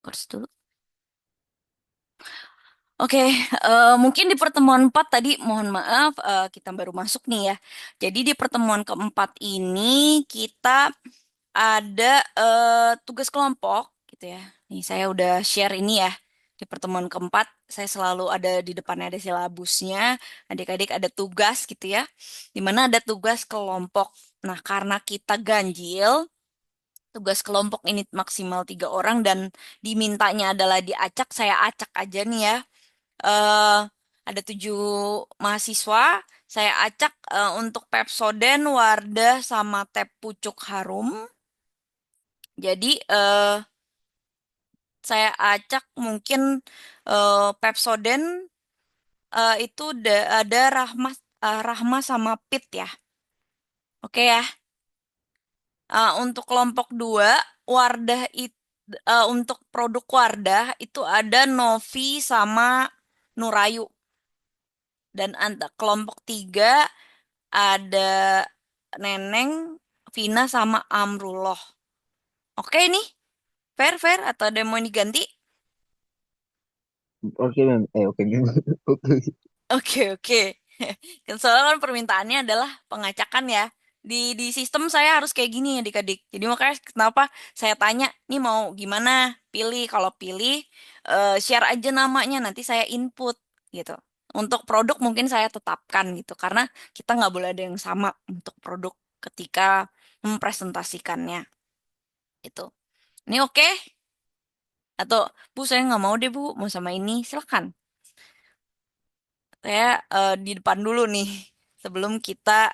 Kurs dulu. Oke, mungkin di pertemuan 4 tadi, mohon maaf, kita baru masuk nih ya. Jadi di pertemuan keempat ini kita ada tugas kelompok gitu ya. Nih saya udah share ini ya. Di pertemuan keempat, saya selalu ada di depannya ada silabusnya. Adik-adik ada tugas gitu ya. Di mana ada tugas kelompok. Nah, karena kita ganjil, tugas kelompok ini maksimal 3 orang dan dimintanya adalah diacak, saya acak aja nih ya. eh ada 7 mahasiswa. Saya acak untuk Pepsoden, Wardah, sama teh pucuk harum. Jadi saya acak mungkin Pepsoden itu ada Rahma, Rahma sama Pit ya. Oke ya. Untuk kelompok 2, Wardah itu untuk produk Wardah itu ada Novi sama Nurayu. Dan kelompok 3 ada Neneng, Vina sama Amrullah. Oke nih, fair fair atau ada yang mau diganti? Oke, Mem. Oke, Mem. Oke. Oke oke. Kan soalnya kan permintaannya adalah pengacakan ya. Di sistem saya harus kayak gini ya adik-adik. Jadi makanya kenapa saya tanya, nih mau gimana? Pilih. Kalau pilih, share aja namanya, nanti saya input gitu. Untuk produk mungkin saya tetapkan gitu. Karena kita nggak boleh ada yang sama untuk produk ketika mempresentasikannya. Gitu. Ini oke? Atau, Bu, saya nggak mau deh, Bu. Mau sama ini. Silakan. Saya di depan dulu nih. Sebelum kita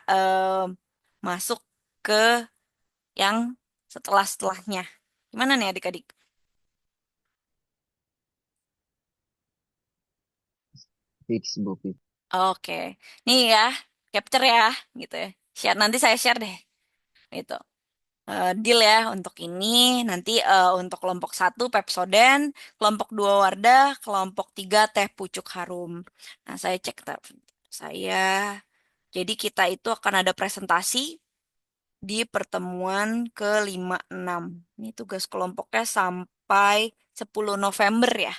masuk ke yang setelah-setelahnya. Gimana nih adik-adik? Fix, Bu. Fix. Oke. Nih ya. Capture ya. Gitu ya. Share. Nanti saya share deh. Gitu. Deal ya untuk ini. Nanti untuk kelompok 1 Pepsoden, kelompok 2 Wardah, kelompok 3 Teh Pucuk Harum. Nah, saya cek saya. Jadi kita itu akan ada presentasi di pertemuan ke 5-6. Ini tugas kelompoknya sampai 10 November ya.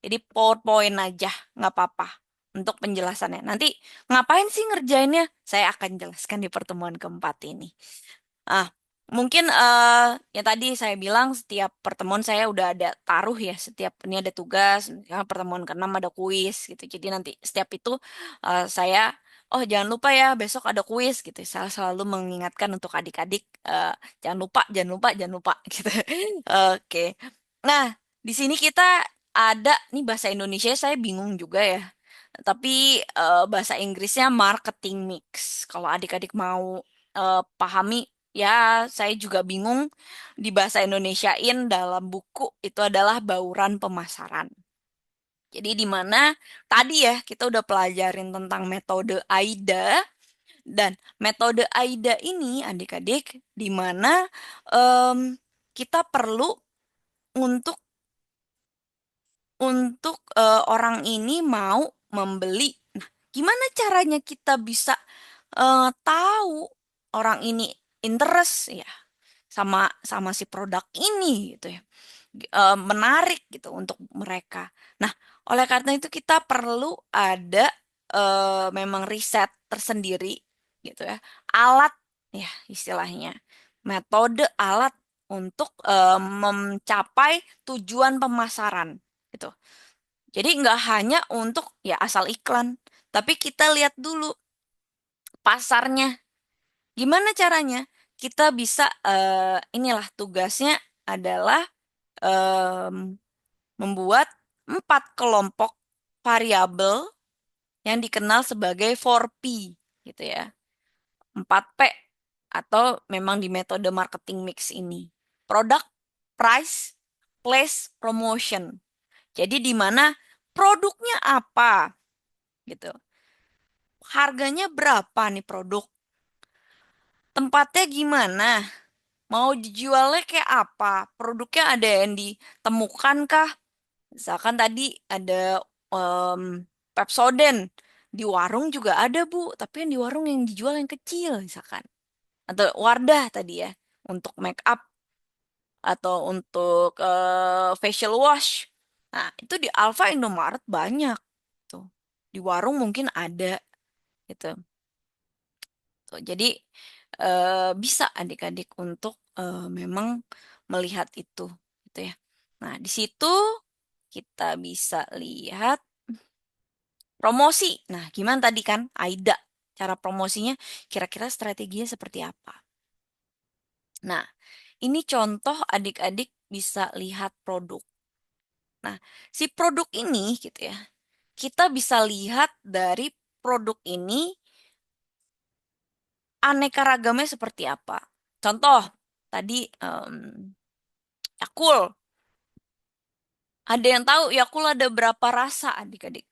Jadi PowerPoint aja, nggak apa-apa untuk penjelasannya. Nanti ngapain sih ngerjainnya? Saya akan jelaskan di pertemuan keempat ini. Ah, mungkin yang tadi saya bilang setiap pertemuan saya udah ada taruh ya, setiap ini ada tugas, ya, pertemuan ke-6 ada kuis gitu. Jadi nanti setiap itu saya, oh jangan lupa ya besok ada kuis gitu. Saya selalu mengingatkan untuk adik-adik, jangan lupa, jangan lupa, jangan lupa gitu. Oke. Nah, di sini kita ada nih bahasa Indonesia saya bingung juga ya. Tapi bahasa Inggrisnya marketing mix. Kalau adik-adik mau pahami, ya saya juga bingung di bahasa Indonesiain dalam buku itu adalah bauran pemasaran. Jadi di mana tadi ya kita udah pelajarin tentang metode AIDA dan metode AIDA ini adik-adik di mana em, kita perlu untuk orang ini mau membeli. Nah, gimana caranya kita bisa tahu orang ini interest ya sama sama si produk ini gitu ya. Menarik gitu untuk mereka. Nah, oleh karena itu kita perlu ada memang riset tersendiri gitu ya. Alat ya istilahnya. Metode alat untuk mencapai tujuan pemasaran gitu. Jadi nggak hanya untuk ya asal iklan, tapi kita lihat dulu pasarnya. Gimana caranya? Kita bisa inilah tugasnya adalah em, membuat 4 kelompok variabel yang dikenal sebagai 4P gitu ya. 4P atau memang di metode marketing mix ini. Product, price, place, promotion. Jadi di mana produknya apa gitu. Harganya berapa nih produk? Tempatnya gimana? Mau dijualnya kayak apa? Produknya ada yang ditemukan kah? Misalkan tadi ada em, Pepsodent. Di warung juga ada, Bu. Tapi yang di warung yang dijual yang kecil, misalkan. Atau Wardah tadi ya, untuk make up. atau untuk facial wash. Nah, itu di Alfa Indomaret banyak tuh. Di warung mungkin ada gitu. Tuh, jadi bisa adik-adik untuk memang melihat itu gitu ya. Nah, di situ kita bisa lihat promosi. Nah, gimana tadi kan Aida cara promosinya kira-kira strateginya seperti apa? Nah, ini contoh adik-adik bisa lihat produk. Nah, si produk ini gitu ya, kita bisa lihat dari produk ini aneka ragamnya seperti apa. Contoh, tadi Yakul. Ada yang tahu Yakul ada berapa rasa adik-adik?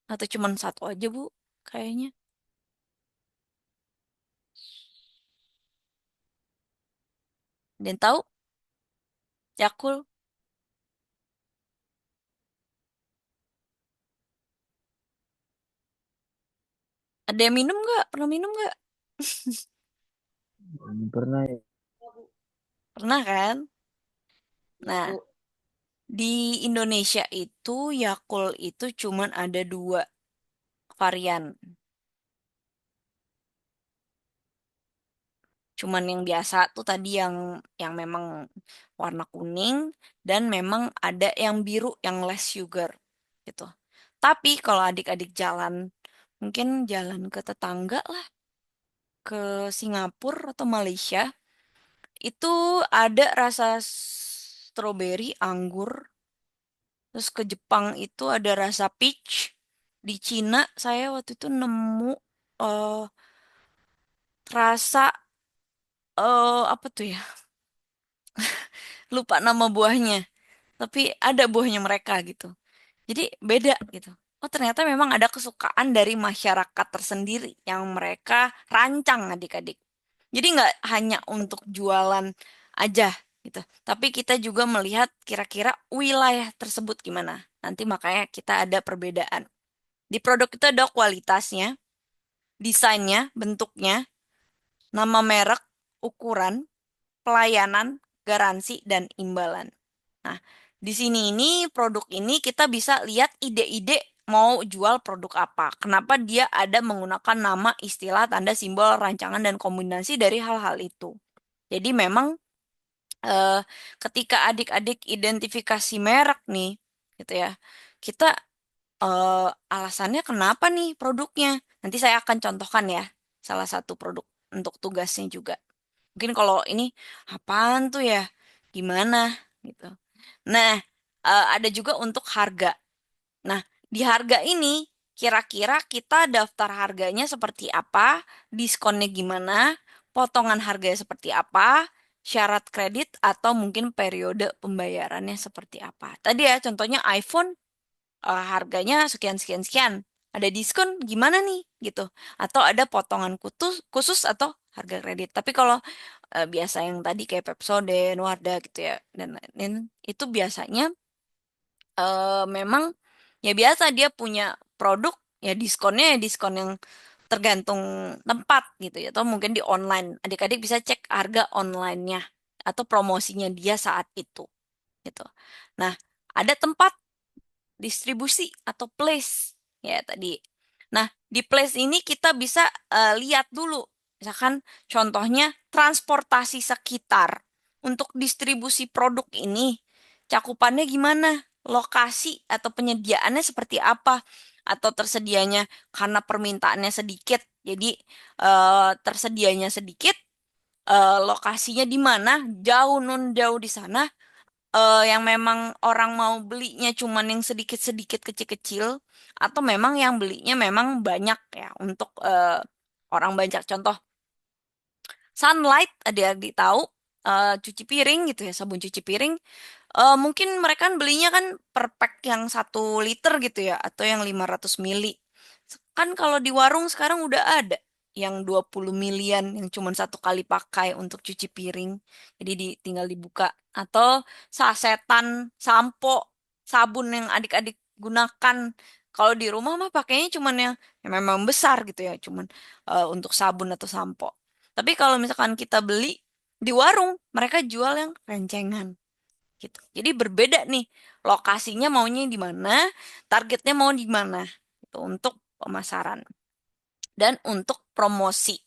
Atau cuma satu aja, Bu? Kayaknya. Ada yang tahu? Yakul. Ada yang minum nggak? Pernah minum nggak? Belum pernah ya. Pernah kan? Nah, di Indonesia itu Yakult itu cuman ada dua varian. Cuman yang biasa tuh tadi yang memang warna kuning dan memang ada yang biru yang less sugar gitu. Tapi kalau adik-adik jalan mungkin jalan ke tetangga lah ke Singapura atau Malaysia itu ada rasa stroberi, anggur. Terus ke Jepang itu ada rasa peach. Di Cina saya waktu itu nemu eh, rasa apa tuh ya? Lupa nama buahnya. Tapi ada buahnya mereka gitu. Jadi beda gitu. Oh ternyata memang ada kesukaan dari masyarakat tersendiri yang mereka rancang adik-adik. Jadi nggak hanya untuk jualan aja gitu. Tapi kita juga melihat kira-kira wilayah tersebut gimana. Nanti makanya kita ada perbedaan. Di produk itu ada kualitasnya, desainnya, bentuknya, nama merek, ukuran, pelayanan, garansi, dan imbalan. Nah, di sini ini produk ini kita bisa lihat ide-ide mau jual produk apa. Kenapa dia ada menggunakan nama, istilah, tanda, simbol, rancangan, dan kombinasi dari hal-hal itu. Jadi memang eh, ketika adik-adik identifikasi merek nih, gitu ya, kita alasannya kenapa nih produknya. Nanti saya akan contohkan ya salah satu produk untuk tugasnya juga. Mungkin kalau ini apaan tuh ya? Gimana gitu. Nah, ada juga untuk harga. Nah, di harga ini kira-kira kita daftar harganya seperti apa, diskonnya gimana, potongan harganya seperti apa, syarat kredit atau mungkin periode pembayarannya seperti apa. Tadi ya contohnya iPhone harganya sekian sekian sekian. Ada diskon gimana nih gitu. Atau ada potongan khusus khusus atau harga kredit. Tapi kalau biasa yang tadi kayak Pepsodent, Wardah gitu ya dan lain-lain itu biasanya memang ya biasa dia punya produk ya diskonnya ya diskon yang tergantung tempat gitu ya atau mungkin di online adik-adik bisa cek harga online-nya atau promosinya dia saat itu gitu. Nah, ada tempat distribusi atau place ya tadi. Nah, di place ini kita bisa lihat dulu. Misalkan contohnya transportasi sekitar untuk distribusi produk ini cakupannya gimana? Lokasi atau penyediaannya seperti apa? Atau tersedianya karena permintaannya sedikit. Jadi tersedianya sedikit, lokasinya di mana? Jauh non jauh di sana yang memang orang mau belinya cuman yang sedikit-sedikit kecil-kecil atau memang yang belinya memang banyak ya untuk orang banyak. Contoh, Sunlight adik-adik tahu cuci piring gitu ya, sabun cuci piring. Mungkin mereka kan belinya kan per pack yang 1 liter gitu ya atau yang 500 mili. Kan kalau di warung sekarang udah ada yang 20 milian yang cuma satu kali pakai untuk cuci piring. Jadi tinggal dibuka. Atau sasetan, sampo, sabun yang adik-adik gunakan. Kalau di rumah mah pakainya cuman yang memang besar gitu ya. Cuman untuk sabun atau sampo. Tapi kalau misalkan kita beli di warung mereka jual yang rencengan gitu. Jadi berbeda nih lokasinya maunya di mana, targetnya mau di mana gitu untuk pemasaran dan untuk promosi.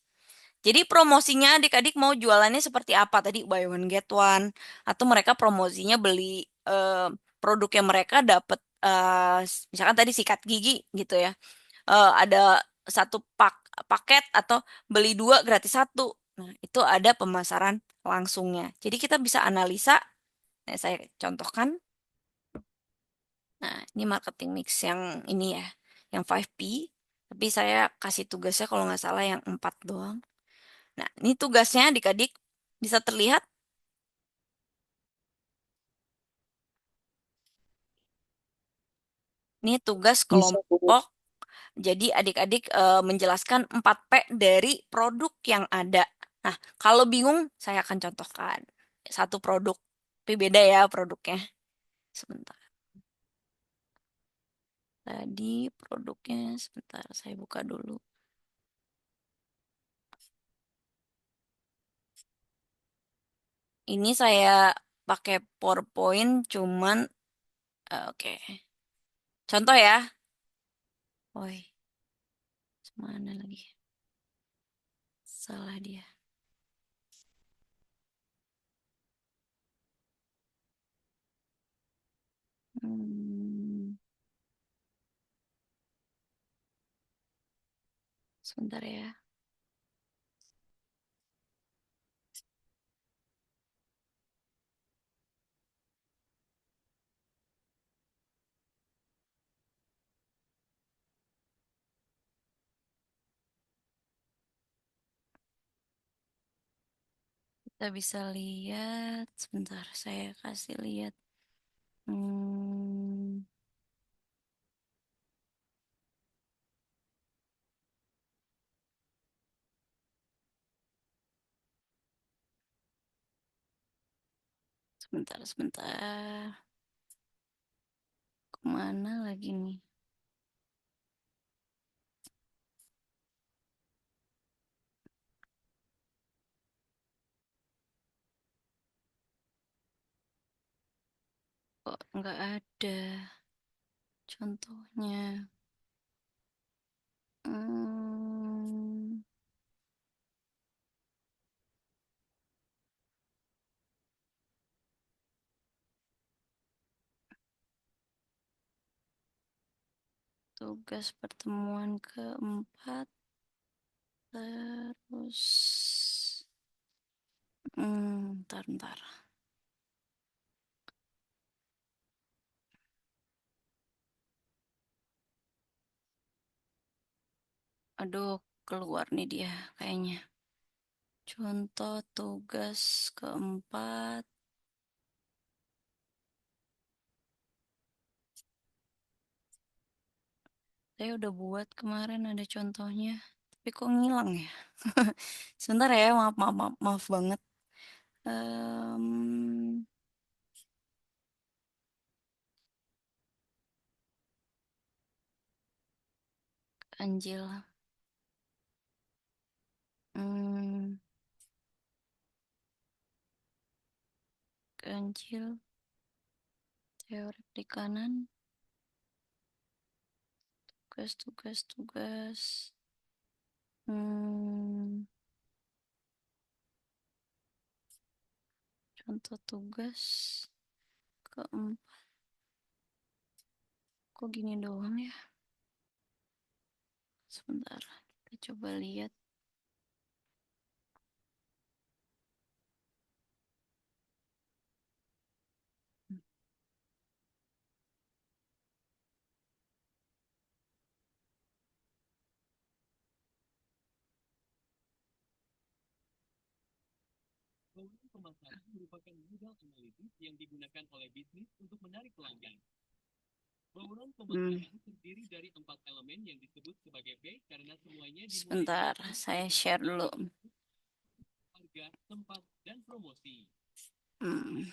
Jadi promosinya adik-adik mau jualannya seperti apa tadi buy one get one atau mereka promosinya beli produk yang mereka dapat misalkan tadi sikat gigi gitu ya. Ada satu paket atau beli dua gratis satu. Nah, itu ada pemasaran langsungnya. Jadi kita bisa analisa, nah, saya contohkan. Nah, ini marketing mix yang ini ya, yang 5P. Tapi saya kasih tugasnya kalau nggak salah yang 4 doang. Nah, ini tugasnya adik-adik bisa terlihat. Ini tugas Bisa, Bu. kelompok. Jadi adik-adik menjelaskan 4P dari produk yang ada. Nah, kalau bingung saya akan contohkan satu produk. Tapi beda ya produknya. Sebentar. Tadi produknya sebentar saya buka dulu. Ini saya pakai PowerPoint cuman oke. Contoh ya. Woi, mana lagi? Salah dia. Hmm, sebentar ya. Kita bisa lihat. Sebentar, saya kasih lihat. Hmm, sebentar, sebentar. Kemana lagi nih? Kok nggak ada contohnya? Hmm, tugas pertemuan keempat. Terus, ntar, ntar. Aduh, keluar nih dia kayaknya. Contoh tugas keempat. Saya udah buat kemarin ada contohnya. Tapi kok ngilang ya? Sebentar ya, maaf, maaf, maaf, maaf banget. Em, Anjil. Hmm, Ganjil. Teori di kanan. Tugas, tugas, tugas. Hmm, Contoh tugas keempat. Kok gini doang ya? Sebentar. Kita coba lihat. Hmm, Sebentar, saya share dulu. Hmm.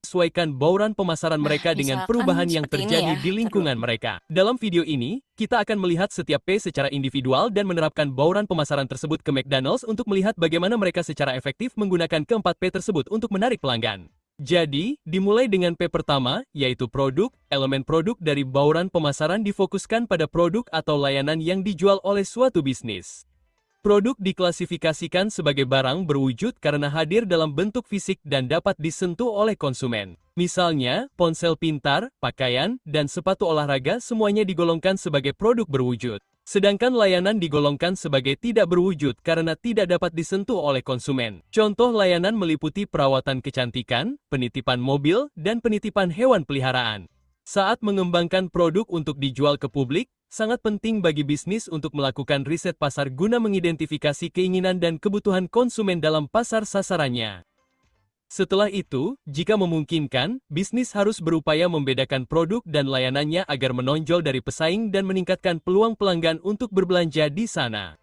Sesuaikan bauran pemasaran Nah, mereka dengan misalkan perubahan yang seperti ini terjadi ya. di Ntar dulu. lingkungan mereka. Dalam video ini, kita akan melihat setiap P secara individual dan menerapkan bauran pemasaran tersebut ke McDonald's untuk melihat bagaimana mereka secara efektif menggunakan keempat P tersebut untuk menarik pelanggan. Jadi, dimulai dengan P pertama, yaitu produk. Elemen produk dari bauran pemasaran difokuskan pada produk atau layanan yang dijual oleh suatu bisnis. Produk diklasifikasikan sebagai barang berwujud karena hadir dalam bentuk fisik dan dapat disentuh oleh konsumen. Misalnya, ponsel pintar, pakaian, dan sepatu olahraga semuanya digolongkan sebagai produk berwujud. Sedangkan layanan digolongkan sebagai tidak berwujud karena tidak dapat disentuh oleh konsumen. Contoh layanan meliputi perawatan kecantikan, penitipan mobil, dan penitipan hewan peliharaan. Saat mengembangkan produk untuk dijual ke publik, sangat penting bagi bisnis untuk melakukan riset pasar guna mengidentifikasi keinginan dan kebutuhan konsumen dalam pasar sasarannya. Setelah itu, jika memungkinkan, bisnis harus berupaya membedakan produk dan layanannya agar menonjol dari pesaing dan meningkatkan peluang pelanggan untuk berbelanja di sana.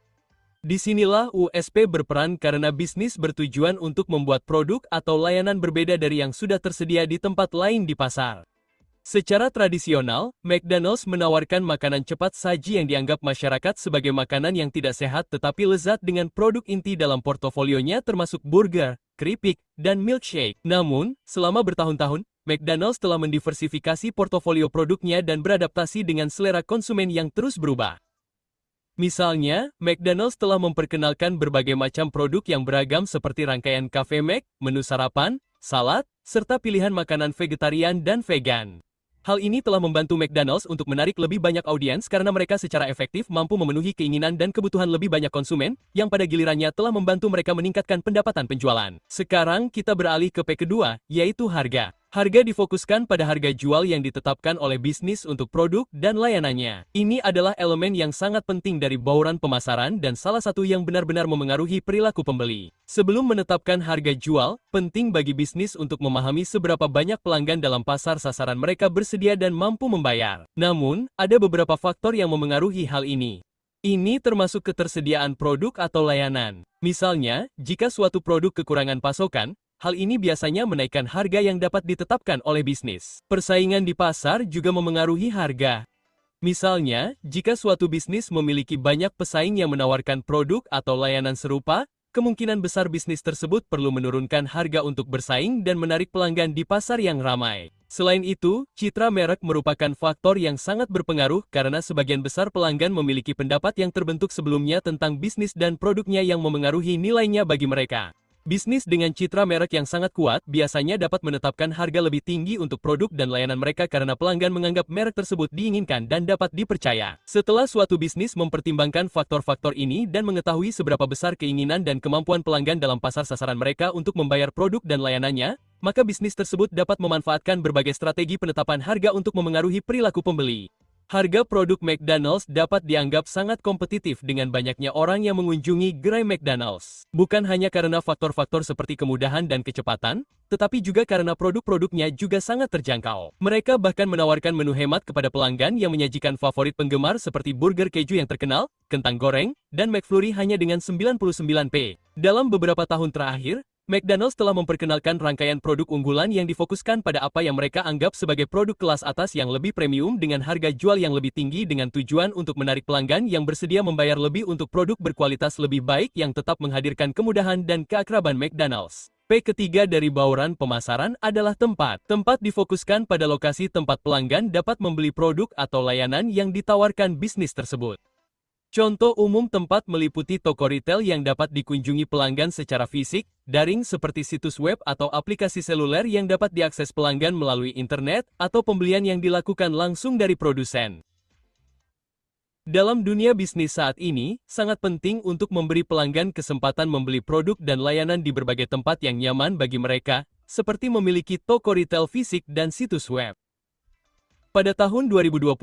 Disinilah USP berperan karena bisnis bertujuan untuk membuat produk atau layanan berbeda dari yang sudah tersedia di tempat lain di pasar. Secara tradisional, McDonald's menawarkan makanan cepat saji yang dianggap masyarakat sebagai makanan yang tidak sehat tetapi lezat dengan produk inti dalam portofolionya termasuk burger, keripik, dan milkshake. Namun, selama bertahun-tahun, McDonald's telah mendiversifikasi portofolio produknya dan beradaptasi dengan selera konsumen yang terus berubah. Misalnya, McDonald's telah memperkenalkan berbagai macam produk yang beragam seperti rangkaian Cafe Mac, menu sarapan, salad, serta pilihan makanan vegetarian dan vegan. Hal ini telah membantu McDonald's untuk menarik lebih banyak audiens karena mereka secara efektif mampu memenuhi keinginan dan kebutuhan lebih banyak konsumen, yang pada gilirannya telah membantu mereka meningkatkan pendapatan penjualan. Sekarang kita beralih ke P kedua, yaitu harga. Harga difokuskan pada harga jual yang ditetapkan oleh bisnis untuk produk dan layanannya. Ini adalah elemen yang sangat penting dari bauran pemasaran dan salah satu yang benar-benar memengaruhi perilaku pembeli. Sebelum menetapkan harga jual, penting bagi bisnis untuk memahami seberapa banyak pelanggan dalam pasar sasaran mereka bersedia dan mampu membayar. Namun, ada beberapa faktor yang memengaruhi hal ini. Ini termasuk ketersediaan produk atau layanan. Misalnya, jika suatu produk kekurangan pasokan, hal ini biasanya menaikkan harga yang dapat ditetapkan oleh bisnis. Persaingan di pasar juga memengaruhi harga. Misalnya, jika suatu bisnis memiliki banyak pesaing yang menawarkan produk atau layanan serupa, kemungkinan besar bisnis tersebut perlu menurunkan harga untuk bersaing dan menarik pelanggan di pasar yang ramai. Selain itu, citra merek merupakan faktor yang sangat berpengaruh karena sebagian besar pelanggan memiliki pendapat yang terbentuk sebelumnya tentang bisnis dan produknya yang memengaruhi nilainya bagi mereka. Bisnis dengan citra merek yang sangat kuat biasanya dapat menetapkan harga lebih tinggi untuk produk dan layanan mereka karena pelanggan menganggap merek tersebut diinginkan dan dapat dipercaya. Setelah suatu bisnis mempertimbangkan faktor-faktor ini dan mengetahui seberapa besar keinginan dan kemampuan pelanggan dalam pasar sasaran mereka untuk membayar produk dan layanannya, maka bisnis tersebut dapat memanfaatkan berbagai strategi penetapan harga untuk memengaruhi perilaku pembeli. Harga produk McDonald's dapat dianggap sangat kompetitif dengan banyaknya orang yang mengunjungi gerai McDonald's. Bukan hanya karena faktor-faktor seperti kemudahan dan kecepatan, tetapi juga karena produk-produknya juga sangat terjangkau. Mereka bahkan menawarkan menu hemat kepada pelanggan yang menyajikan favorit penggemar seperti burger keju yang terkenal, kentang goreng, dan McFlurry hanya dengan 99p. Dalam beberapa tahun terakhir, McDonald's telah memperkenalkan rangkaian produk unggulan yang difokuskan pada apa yang mereka anggap sebagai produk kelas atas yang lebih premium dengan harga jual yang lebih tinggi dengan tujuan untuk menarik pelanggan yang bersedia membayar lebih untuk produk berkualitas lebih baik yang tetap menghadirkan kemudahan dan keakraban McDonald's. P ketiga dari bauran pemasaran adalah tempat. Tempat difokuskan pada lokasi tempat pelanggan dapat membeli produk atau layanan yang ditawarkan bisnis tersebut. Contoh umum tempat meliputi toko retail yang dapat dikunjungi pelanggan secara fisik, daring seperti situs web atau aplikasi seluler yang dapat diakses pelanggan melalui internet, atau pembelian yang dilakukan langsung dari produsen. Dalam dunia bisnis saat ini, sangat penting untuk memberi pelanggan kesempatan membeli produk dan layanan di berbagai tempat yang nyaman bagi mereka, seperti memiliki toko retail fisik dan situs web. Pada tahun 2020,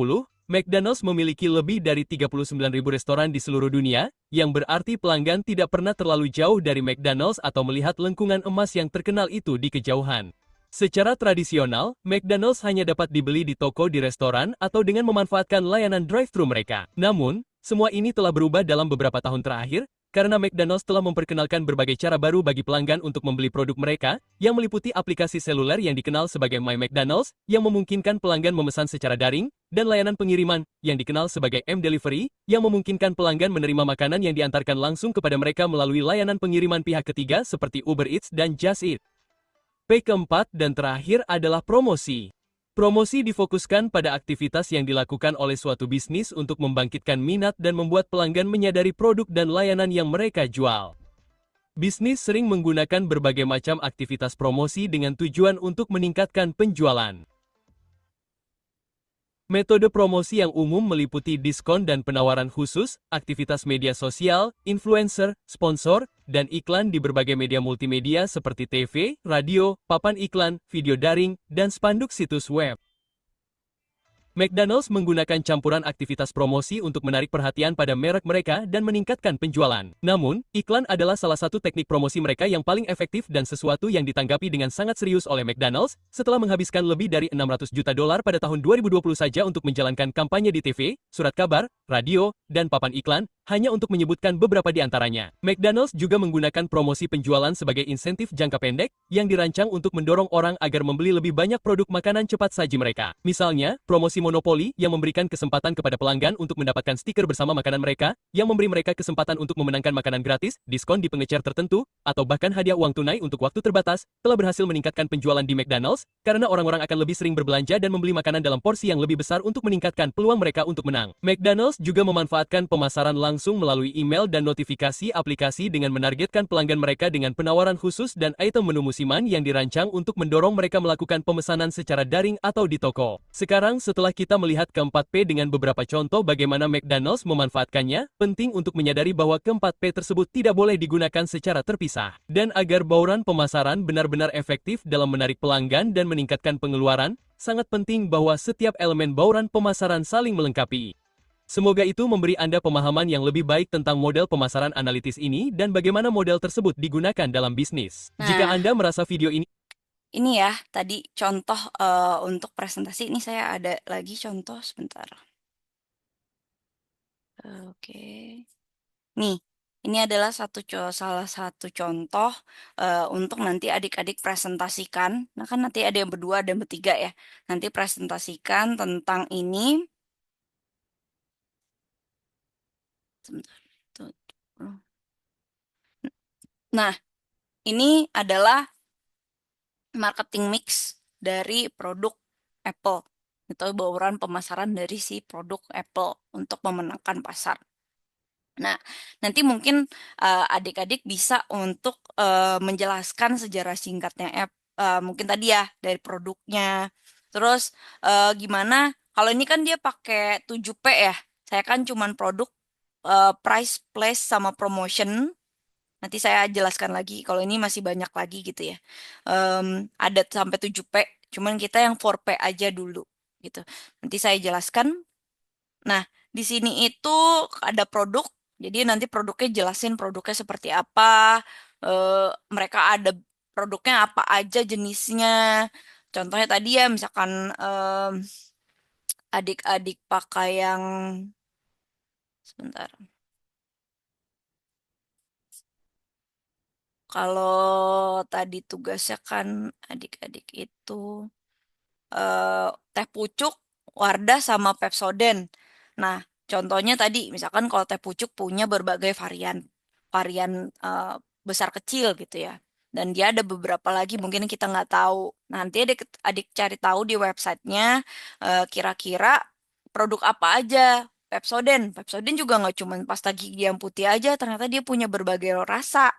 McDonald's memiliki lebih dari 39.000 restoran di seluruh dunia, yang berarti pelanggan tidak pernah terlalu jauh dari McDonald's atau melihat lengkungan emas yang terkenal itu di kejauhan. Secara tradisional, McDonald's hanya dapat dibeli di toko di restoran atau dengan memanfaatkan layanan drive-thru mereka. Namun, semua ini telah berubah dalam beberapa tahun terakhir, karena McDonald's telah memperkenalkan berbagai cara baru bagi pelanggan untuk membeli produk mereka, yang meliputi aplikasi seluler yang dikenal sebagai My McDonald's, yang memungkinkan pelanggan memesan secara daring, dan layanan pengiriman, yang dikenal sebagai M-Delivery, yang memungkinkan pelanggan menerima makanan yang diantarkan langsung kepada mereka melalui layanan pengiriman pihak ketiga seperti Uber Eats dan Just Eat. P keempat dan terakhir adalah promosi. Promosi difokuskan pada aktivitas yang dilakukan oleh suatu bisnis untuk membangkitkan minat dan membuat pelanggan menyadari produk dan layanan yang mereka jual. Bisnis sering menggunakan berbagai macam aktivitas promosi dengan tujuan untuk meningkatkan penjualan. Metode promosi yang umum meliputi diskon dan penawaran khusus, aktivitas media sosial, influencer, sponsor, dan iklan di berbagai media multimedia seperti TV, radio, papan iklan, video daring, dan spanduk situs web. McDonald's menggunakan campuran aktivitas promosi untuk menarik perhatian pada merek mereka dan meningkatkan penjualan. Namun, iklan adalah salah satu teknik promosi mereka yang paling efektif dan sesuatu yang ditanggapi dengan sangat serius oleh McDonald's setelah menghabiskan lebih dari 600 juta dolar pada tahun 2020 saja untuk menjalankan kampanye di TV, surat kabar, radio, dan papan iklan, hanya untuk menyebutkan beberapa di antaranya. McDonald's juga menggunakan promosi penjualan sebagai insentif jangka pendek yang dirancang untuk mendorong orang agar membeli lebih banyak produk makanan cepat saji mereka. Misalnya, promosi Monopoly yang memberikan kesempatan kepada pelanggan untuk mendapatkan stiker bersama makanan mereka, yang memberi mereka kesempatan untuk memenangkan makanan gratis, diskon di pengecer tertentu, atau bahkan hadiah uang tunai untuk waktu terbatas, telah berhasil meningkatkan penjualan di McDonald's karena orang-orang akan lebih sering berbelanja dan membeli makanan dalam porsi yang lebih besar untuk meningkatkan peluang mereka untuk menang. McDonald's juga memanfaatkan pemasaran langsung melalui email dan notifikasi aplikasi dengan menargetkan pelanggan mereka dengan penawaran khusus dan item menu musiman yang dirancang untuk mendorong mereka melakukan pemesanan secara daring atau di toko. Sekarang setelah kita melihat keempat P dengan beberapa contoh bagaimana McDonald's memanfaatkannya, penting untuk menyadari bahwa keempat P tersebut tidak boleh digunakan secara terpisah. Dan agar bauran pemasaran benar-benar efektif dalam menarik pelanggan dan meningkatkan pengeluaran, sangat penting bahwa setiap elemen bauran pemasaran saling melengkapi. Semoga itu memberi Anda pemahaman yang lebih baik tentang model pemasaran analitis ini dan bagaimana model tersebut digunakan dalam bisnis. Jika Nah, Anda merasa video ini ini ya tadi contoh untuk presentasi. Ini saya ada lagi contoh sebentar. Oke. Nih, ini adalah salah satu contoh untuk nanti adik-adik presentasikan. Nah, kan nanti ada yang berdua, ada yang bertiga ya. Nanti presentasikan tentang ini. Sebentar. Tuh, tuh. Nah, ini adalah marketing mix dari produk Apple. Itu bauran pemasaran dari si produk Apple untuk memenangkan pasar. Nah, nanti mungkin adik-adik bisa untuk menjelaskan sejarah singkatnya mungkin tadi ya dari produknya. Terus gimana kalau ini kan dia pakai 7P ya. Saya kan cuman produk price, place sama promotion. Nanti saya jelaskan lagi kalau ini masih banyak lagi gitu ya. Ada sampai 7P, cuman kita yang 4P aja dulu gitu. Nanti saya jelaskan. Nah, di sini itu ada produk. Jadi nanti produknya jelasin produknya seperti apa. Mereka ada produknya apa aja jenisnya. Contohnya tadi ya misalkan adik-adik pakai yang sebentar. Kalau tadi tugasnya kan adik-adik itu teh pucuk, Wardah sama Pepsodent. Nah, contohnya tadi misalkan kalau teh pucuk punya berbagai varian, varian besar kecil gitu ya. Dan dia ada beberapa lagi mungkin kita nggak tahu. Nanti adik cari tahu di websitenya kira-kira produk apa aja. Pepsodent, Pepsodent juga nggak cuma pasta gigi yang putih aja, ternyata dia punya berbagai rasa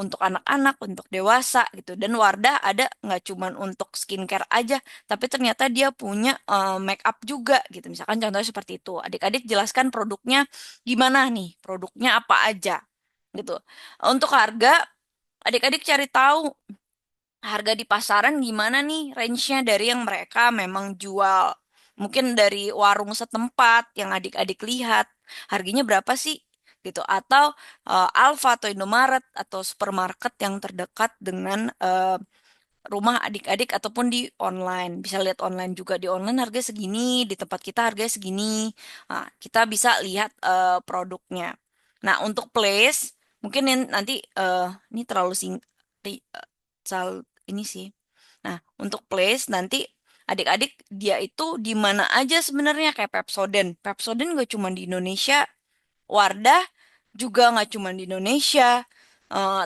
untuk anak-anak, untuk dewasa gitu. Dan Wardah ada nggak cuma untuk skincare aja, tapi ternyata dia punya make up juga gitu. Misalkan contohnya seperti itu. Adik-adik jelaskan produknya gimana nih, produknya apa aja gitu. Untuk harga, adik-adik cari tahu harga di pasaran gimana nih range-nya dari yang mereka memang jual. Mungkin dari warung setempat yang adik-adik lihat harganya berapa sih gitu atau Alfa atau Indomaret atau supermarket yang terdekat dengan rumah adik-adik ataupun di online. Bisa lihat online juga di online harga segini, di tempat kita harganya segini. Nah, kita bisa lihat produknya. Nah, untuk place mungkin nanti ini terlalu ini sih. Nah, untuk place nanti adik-adik dia itu di mana aja sebenarnya kayak Pepsodent. Pepsodent gak cuma di Indonesia, Wardah juga nggak cuma di Indonesia,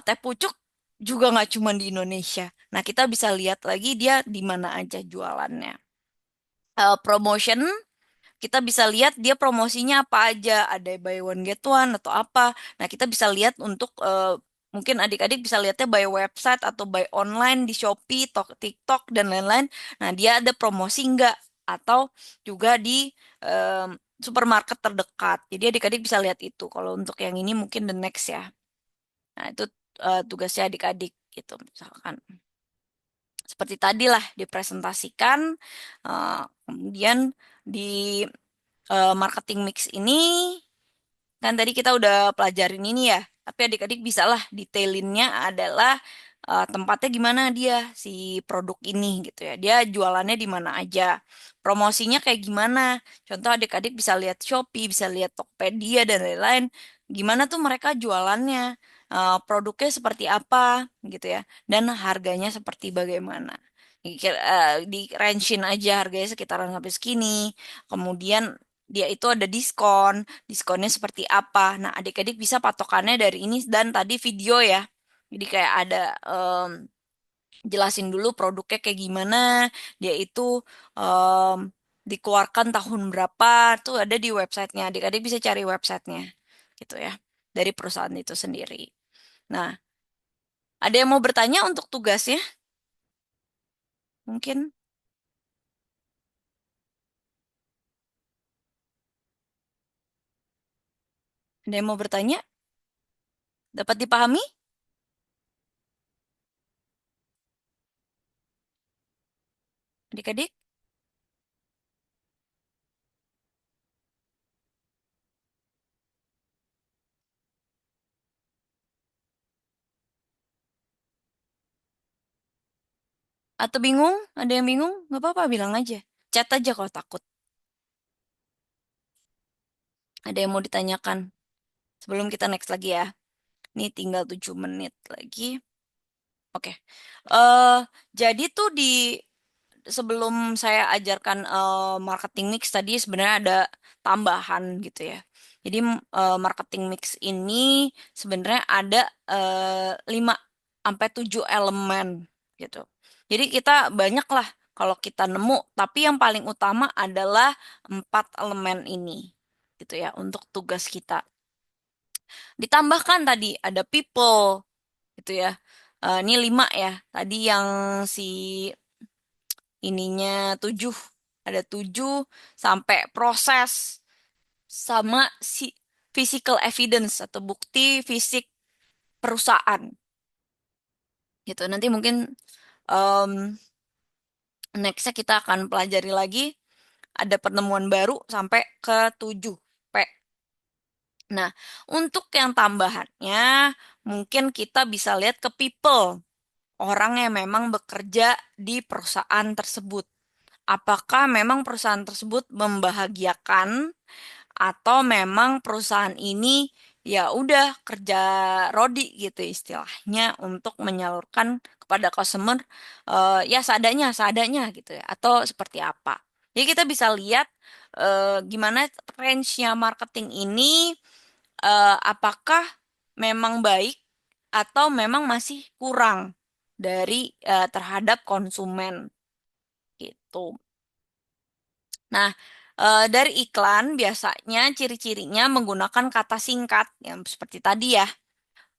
Teh Pucuk juga nggak cuma di Indonesia. Nah, kita bisa lihat lagi dia di mana aja jualannya. Promotion kita bisa lihat dia promosinya apa aja, ada buy one get one atau apa. Nah, kita bisa lihat untuk mungkin adik-adik bisa lihatnya by website atau by online di Shopee, TikTok dan lain-lain. Nah, dia ada promosi nggak? Atau juga di supermarket terdekat. Jadi adik-adik bisa lihat itu. Kalau untuk yang ini mungkin the next ya. Nah, itu tugasnya adik-adik gitu misalkan. Seperti tadi lah dipresentasikan, kemudian di marketing mix ini kan tadi kita udah pelajarin ini ya, tapi adik-adik bisa lah detailinnya adalah tempatnya gimana dia si produk ini gitu ya. Dia jualannya di mana aja, promosinya kayak gimana. Contoh adik-adik bisa lihat Shopee, bisa lihat Tokopedia dan lain-lain. Gimana tuh mereka jualannya, produknya seperti apa gitu ya, dan harganya seperti bagaimana. Di range aja harganya sekitaran sampai segini. Kemudian dia itu ada diskon, diskonnya seperti apa. Nah, adik-adik bisa patokannya dari ini dan tadi video ya. Jadi kayak ada jelasin dulu produknya kayak gimana, dia itu em, dikeluarkan tahun berapa, tuh ada di websitenya. Adik-adik bisa cari websitenya, gitu ya, dari perusahaan itu sendiri. Nah, ada yang mau bertanya untuk tugasnya? Mungkin ada yang mau bertanya? Dapat dipahami, adik-adik? Atau bingung? Ada yang bingung? Nggak apa-apa, bilang aja. Chat aja kalau takut. Ada yang mau ditanyakan? Sebelum kita next lagi ya. Ini tinggal 7 menit lagi. Oke. eh jadi tuh di sebelum saya ajarkan marketing mix tadi sebenarnya ada tambahan gitu ya. Jadi marketing mix ini sebenarnya ada 5 sampai 7 elemen gitu. Jadi kita banyak lah kalau kita nemu, tapi yang paling utama adalah 4 elemen ini gitu ya untuk tugas kita. Ditambahkan tadi ada people gitu ya. Ini 5 ya. Tadi yang si ininya 7. Ada 7 sampai proses sama si physical evidence atau bukti fisik perusahaan gitu. Nanti mungkin em nextnya kita akan pelajari lagi ada pertemuan baru sampai ke 7 P. Nah, untuk yang tambahannya mungkin kita bisa lihat ke people, orang yang memang bekerja di perusahaan tersebut. Apakah memang perusahaan tersebut membahagiakan atau memang perusahaan ini ya udah kerja rodi gitu istilahnya untuk menyalurkan kepada customer ya seadanya gitu ya atau seperti apa. Jadi kita bisa lihat gimana range-nya marketing ini, apakah memang baik atau memang masih kurang dari terhadap konsumen gitu. Nah, dari iklan biasanya ciri-cirinya menggunakan kata singkat yang seperti tadi ya.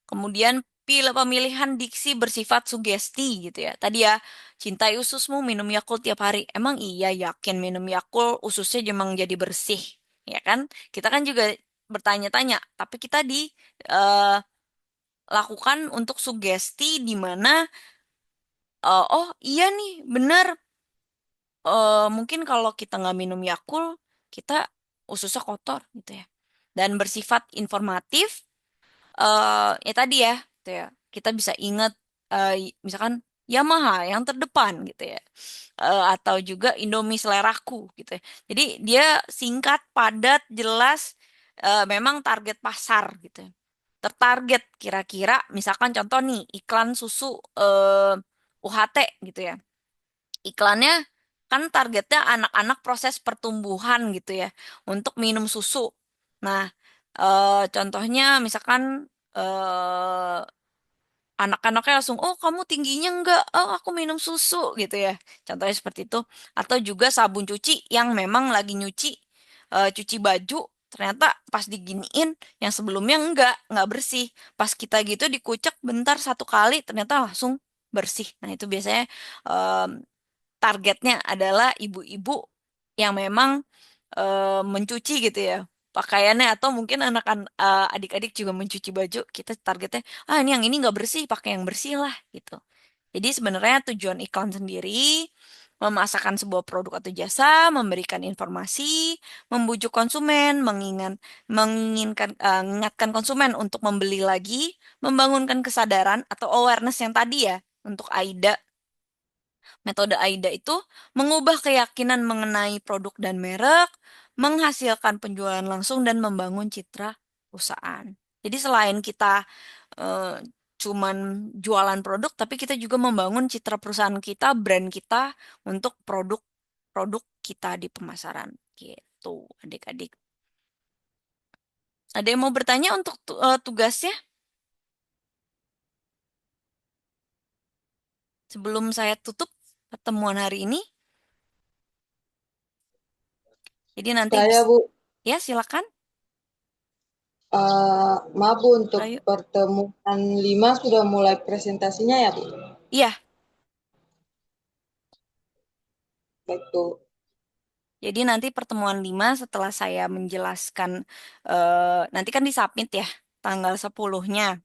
Kemudian pemilihan diksi bersifat sugesti gitu ya. Tadi ya, cintai ususmu minum Yakult tiap hari. Emang iya yakin minum Yakult ususnya emang jadi bersih, ya kan? Kita kan juga bertanya-tanya, tapi kita lakukan untuk sugesti di mana oh iya nih bener, mungkin kalau kita nggak minum Yakult, kita ususnya kotor gitu ya. Dan bersifat informatif, ya tadi ya, gitu ya. Kita bisa ingat misalkan Yamaha yang terdepan gitu ya. Atau juga Indomie seleraku gitu ya. Jadi dia singkat, padat, jelas, memang target pasar gitu. Tertarget kira-kira misalkan contoh nih iklan susu UHT gitu ya. Iklannya kan targetnya anak-anak proses pertumbuhan gitu ya untuk minum susu. Nah, contohnya misalkan eh, anak-anaknya langsung, oh kamu tingginya enggak, oh aku minum susu gitu ya. Contohnya seperti itu. Atau juga sabun cuci yang memang lagi nyuci, cuci baju, ternyata pas diginiin yang sebelumnya enggak bersih. Pas kita gitu dikucek bentar satu kali, ternyata langsung bersih. Nah itu biasanya em, targetnya adalah ibu-ibu yang memang mencuci gitu ya pakaiannya atau mungkin adik-adik juga mencuci baju kita targetnya ini yang ini nggak bersih pakai yang bersih lah gitu jadi sebenarnya tujuan iklan sendiri memasarkan sebuah produk atau jasa memberikan informasi membujuk konsumen menginginkan konsumen untuk membeli lagi membangunkan kesadaran atau awareness yang tadi ya untuk AIDA. Metode AIDA itu mengubah keyakinan mengenai produk dan merek, menghasilkan penjualan langsung, dan membangun citra perusahaan. Jadi selain kita eh, cuman jualan produk, tapi kita juga membangun citra perusahaan kita, brand kita untuk produk-produk kita di pemasaran. Gitu, adik-adik. Ada yang mau bertanya untuk tugasnya sebelum saya tutup pertemuan hari ini? Jadi nanti Saya, bisa, Bu, ya silakan. maaf Bu, untuk Ayo. pertemuan 5 sudah mulai presentasinya ya, Bu? Iya, Baik, Bu. jadi nanti pertemuan 5 setelah saya menjelaskan, nanti kan disubmit ya, tanggal 10-nya.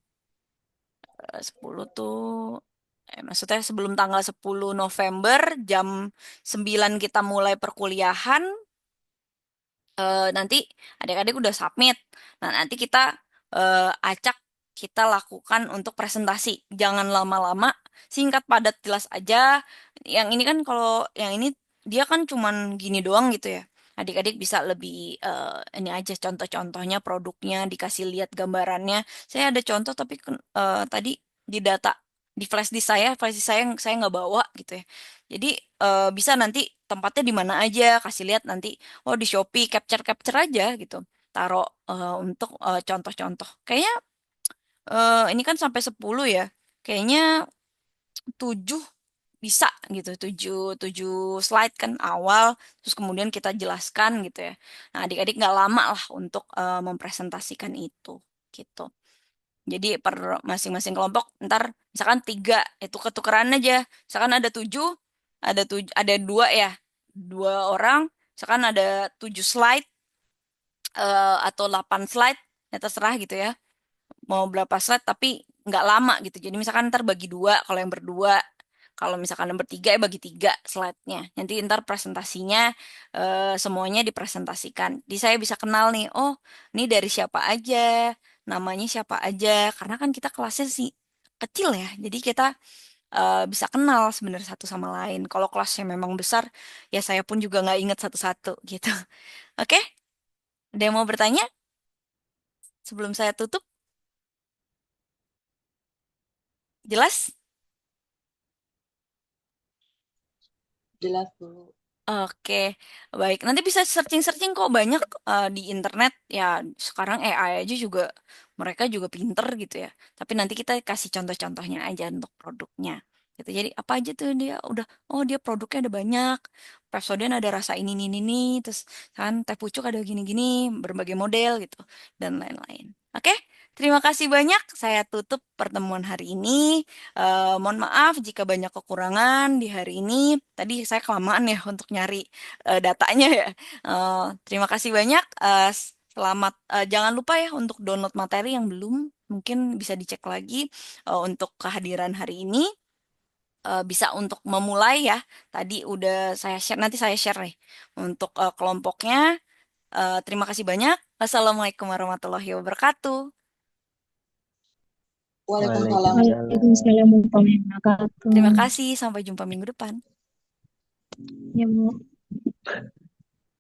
10 tuh, maksudnya sebelum tanggal 10 November, jam 9 kita mulai perkuliahan, nanti adik-adik udah submit. Nah, nanti kita acak kita lakukan untuk presentasi. Jangan lama-lama, singkat padat jelas aja. Yang ini kan kalau yang ini dia kan cuman gini doang gitu ya. Adik-adik bisa lebih ini aja contoh-contohnya produknya dikasih lihat gambarannya. Saya ada contoh tapi tadi di data di flash disk saya saya nggak bawa gitu ya. Jadi bisa nanti tempatnya di mana aja kasih lihat nanti. Oh di Shopee capture aja gitu. Taruh untuk contoh-contoh. Kayaknya ini kan sampai 10 ya. Kayaknya 7 bisa gitu. 7 slide kan awal. Terus kemudian kita jelaskan gitu ya. Nah adik-adik nggak lama lah untuk mempresentasikan itu. Gitu. Jadi per masing-masing kelompok ntar misalkan 3 itu ketukeran aja. Misalkan ada 2 ya. 2 orang. Misalkan ada 7 slide atau 8 slide, ya terserah gitu ya. Mau berapa slide tapi nggak lama gitu. Jadi misalkan ntar bagi 2 kalau yang berdua. Kalau misalkan yang bertiga ya bagi 3 slide-nya. Nanti ntar presentasinya semuanya dipresentasikan. Jadi saya bisa kenal nih, oh ini dari siapa aja, namanya siapa aja. Karena kan kita kelasnya sih kecil ya. Jadi kita bisa kenal sebenarnya satu sama lain. Kalau kelasnya memang besar, ya saya pun juga nggak ingat satu-satu gitu. Oke, ada yang mau bertanya sebelum saya tutup? Jelas? Jelas, Bu. Oke, baik. Nanti bisa searching-searching kok banyak di internet. Ya, sekarang AI aja juga mereka juga pinter gitu ya. Tapi nanti kita kasih contoh-contohnya aja untuk produknya. Gitu. Jadi apa aja tuh dia udah oh dia produknya ada banyak. Pepsodent ada rasa ini, terus kan teh pucuk ada gini-gini, berbagai model gitu dan lain-lain. Oke, terima kasih banyak. Saya tutup pertemuan hari ini. Mohon maaf jika banyak kekurangan di hari ini. Tadi saya kelamaan ya untuk nyari datanya ya. Terima kasih banyak. Selamat. Jangan lupa ya untuk download materi yang belum. Mungkin bisa dicek lagi untuk kehadiran hari ini. Bisa untuk memulai ya. Tadi udah saya share. Nanti saya share nih untuk kelompoknya. Terima kasih banyak. Wassalamualaikum warahmatullahi wabarakatuh. Waalaikumsalam. Waalaikumsalam. Waalaikumsalam warahmatullahi wabarakatuh. Terima kasih. Sampai jumpa minggu depan. Ya, Bu.